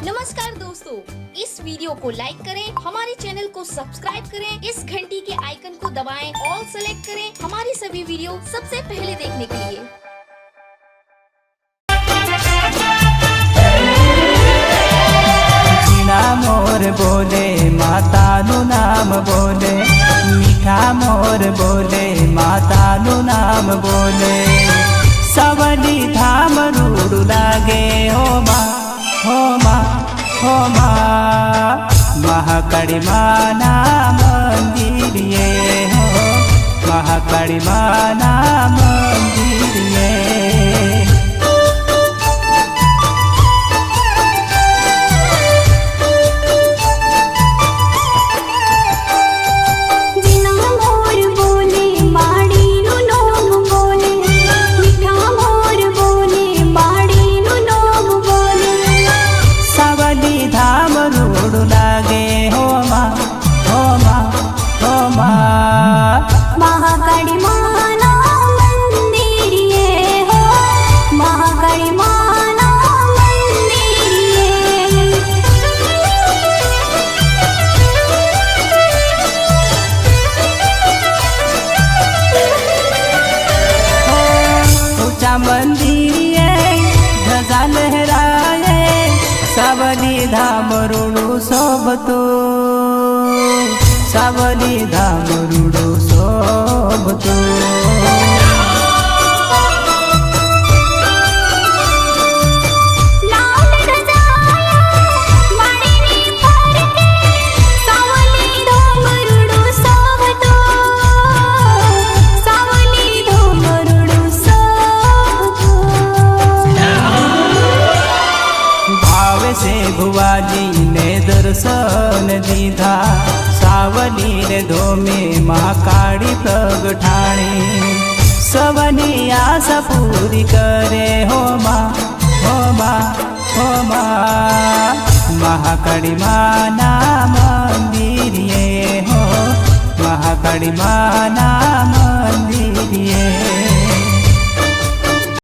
नमस्कार दोस्तों, इस वीडियो को लाइक करें, हमारे चैनल को सब्सक्राइब करें, इस घंटी के आइकन को दबाएं, ऑल सेलेक्ट करें हमारी सभी वीडियो सबसे पहले देखने के लिए। मोर बोले मातानु नाम बोले, मीठा मोर बोले मातानु नाम बोले। सवली धाम रूडू लागे हो माँ, हो माँ, हो माँ। महाकाली माँ ना मंदिर ये हो, महाकाली माँ ना मंदिर ये। महाकाली माँ ना मंदिर ये हो, महाकाली माँ ना मंदिर ये। ऊंचा मंदिर ये ध्वजा लहराए, सावली धाम रूडू शोभतो, सावली धाम रूडू शोभतो। लाल ध्वजाया माळीने फडके, सावली धाम रूडू शोभतो, सावली धाम रूडू शोभतो। भाव से भुवाजी ने दर्शन दीधा, सावली रे धोमे महाकाली प्रगटाणी। सवनी आशा पूरी करे हो माँ, हो माँ, हो माँ। महाकाली माँ ना मंदिर ये हो, महाकाली माँ ना